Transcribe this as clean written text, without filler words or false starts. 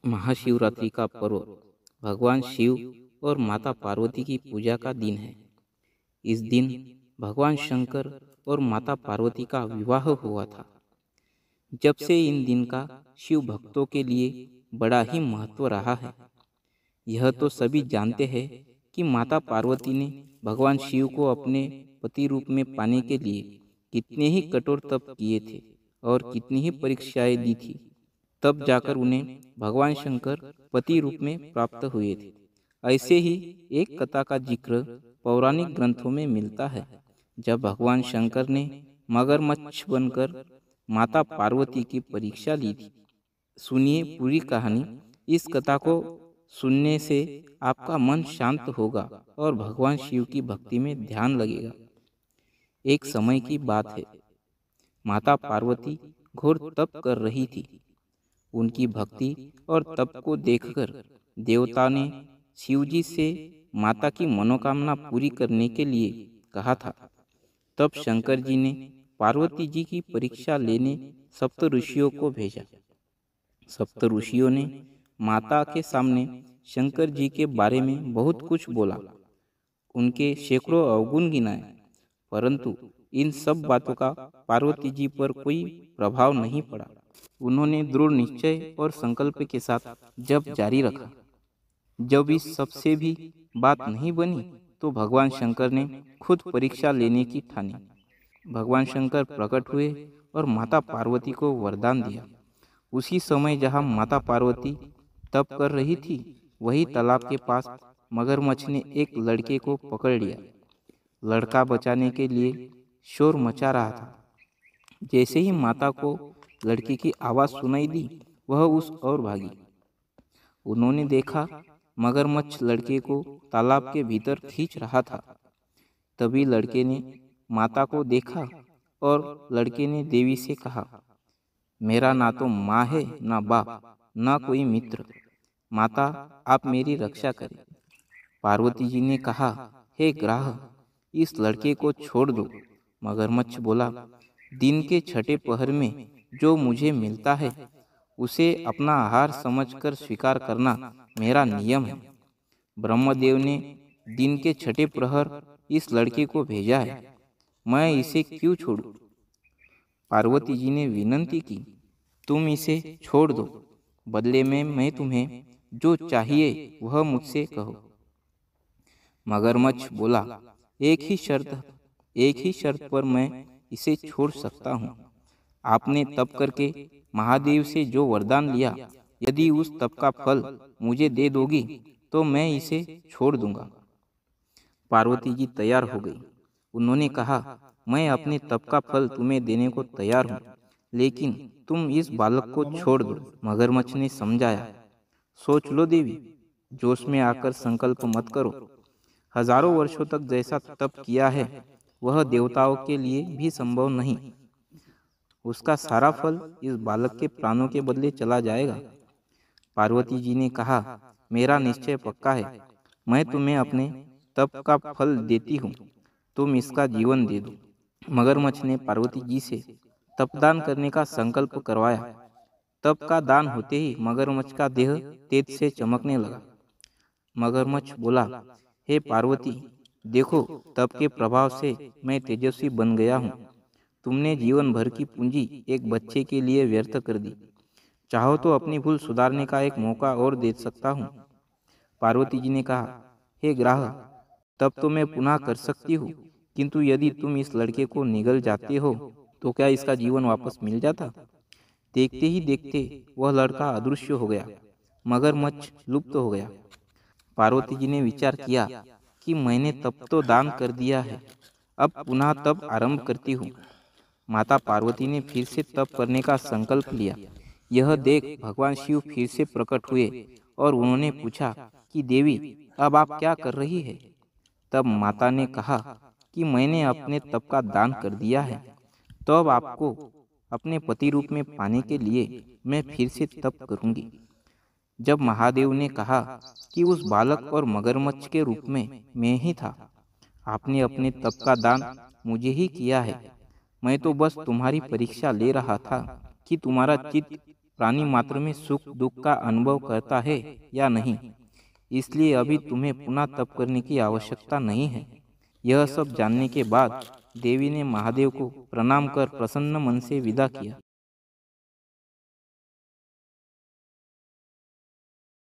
महाशिवरात्रि का पर्व भगवान शिव और माता पार्वती की पूजा का दिन है। इस दिन भगवान शंकर और माता पार्वती का विवाह हुआ था। जब से इन दिन का शिव भक्तों के लिए बड़ा ही महत्व रहा है। यह तो सभी जानते हैं कि माता पार्वती ने भगवान शिव को अपने पति रूप में पाने के लिए कितने ही कठोर तप किए थे और कितनी ही परीक्षाएं दी थी, तब जाकर उन्हें भगवान शंकर पति रूप में प्राप्त हुए थे। ऐसे ही एक कथा का जिक्र पौराणिक ग्रंथों में मिलता है, जब भगवान शंकर ने मगरमच्छ बनकर माता पार्वती की परीक्षा ली थी। सुनिए पूरी कहानी। इस कथा को सुनने से आपका मन शांत होगा और भगवान शिव की भक्ति में ध्यान लगेगा। एक समय की बात है, माता पार्वती घोर तप कर रही थी। उनकी भक्ति और तप को देखकर देवता ने शिवजी से माता की मनोकामना पूरी करने के लिए कहा था। तब शंकर जी ने पार्वती जी की परीक्षा लेने सप्त ऋषियों को भेजा। सप्त ऋषियों ने माता के सामने शंकर जी के बारे में बहुत कुछ बोला, उनके सैकड़ों अवगुण गिनाए, परंतु इन सब बातों का पार्वती जी पर कोई प्रभाव नहीं पड़ा। उन्होंने दृढ़ निश्चय और संकल्प के साथ जप जारी रखा। जब इस सबसे भी बात नहीं बनी तो भगवान शंकर ने खुद परीक्षा लेने की ठानी। भगवान शंकर प्रकट हुए और माता पार्वती को वरदान दिया। उसी समय जहाँ माता पार्वती तप कर रही थी, वही तालाब के पास मगरमच्छ ने एक लड़के को पकड़ लिया। लड़का बचाने के लिए शोर मचा रहा था। जैसे ही माता को लड़की की आवाज़ सुनाई दी, वह उस ओर भागी। उन्होंने देखा मगरमच्छ लड़के को तालाब के भीतर खींच रहा था। तभी लड़के ने माता को देखा और लड़के ने देवी से कहा, मेरा ना तो माँ है, ना बाप, ना कोई मित्र। माता, आप मेरी रक्षा करें। पार्वती जी ने कहा, हे ग्राह, इस लड़के को छोड़ दो। मगरमच्छ बोला, दिन के छठे पहर में जो मुझे मिलता है उसे अपना आहार समझकर स्वीकार करना मेरा नियम है। ब्रह्मदेव ने दिन के छठे प्रहर इस लड़के को भेजा है, मैं इसे क्यों छोड़ूं? पार्वती जी ने विनती की, तुम इसे छोड़ दो, बदले में मैं तुम्हें जो चाहिए वह मुझसे कहो। मगरमच्छ बोला, एक ही शर्त पर मैं इसे छोड़ सकता हूँ। आपने तप करके महादेव से जो वरदान लिया, यदि उस तप का फल मुझे दे दोगी तो मैं इसे छोड़ दूंगा। पार्वती जी तैयार हो गई। उन्होंने कहा, मैं अपने तप का फल तुम्हें देने को तैयार हूँ, लेकिन तुम इस बालक को छोड़ दो। मगरमच्छ ने समझाया, सोच लो देवी, जोश में आकर संकल्प मत करो। हजारों वर्षों तक जैसा तप किया है वह देवताओं के लिए भी संभव नहीं। उसका सारा फल इस बालक के प्राणों के बदले चला जाएगा। पार्वती जी ने कहा, मेरा निश्चय पक्का है, मैं तुम्हें अपने तप का फल देती हूँ, तुम इसका जीवन दे दो। मगरमच्छ ने पार्वती जी से तपदान करने का संकल्प करवाया। तप का दान होते ही मगरमच्छ का देह तेज से चमकने लगा। मगरमच्छ बोला, हे पार्वती, देखो, तप के प्रभाव से मैं तेजस्वी बन गया हूँ। तुमने जीवन भर की पूंजी एक बच्चे के लिए व्यर्थ कर दी। चाहो तो अपनी भूल सुधारने का एक मौका और दे सकता हूँ। पार्वती जी ने कहा, हे ग्राह, तब तो मैं पुनः कर सकती हूँ, किंतु यदि तुम इस लड़के को निगल जाते हो तो क्या इसका जीवन वापस मिल जाता? देखते ही देखते वह लड़का अदृश्य हो गया। मगरमच्छ लुप्त हो गया। पार्वती जी ने विचार किया कि मैंने तप तो दान कर दिया है, अब पुनः तप आरंभ करती हूँ। माता पार्वती ने फिर से तप करने का संकल्प लिया। यह देख भगवान शिव फिर से प्रकट हुए और उन्होंने पूछा कि देवी, अब आप क्या कर रही है? तब माता ने कहा कि मैंने अपने तप का दान कर दिया है, तो अब आपको अपने पति रूप में पाने के लिए मैं फिर से तप करूंगी। जब महादेव ने कहा कि उस बालक और मगरमच्छ के रूप में मैं ही था, आपने अपने तप का दान मुझे ही किया है। मैं तो बस तुम्हारी परीक्षा ले रहा था कि तुम्हारा चित्त प्राणी मात्र में सुख दुख का अनुभव करता है या नहीं, इसलिए अभी तुम्हें पुनः तप करने की आवश्यकता नहीं है। यह सब जानने के बाद देवी ने महादेव को प्रणाम कर प्रसन्न मन से विदा किया।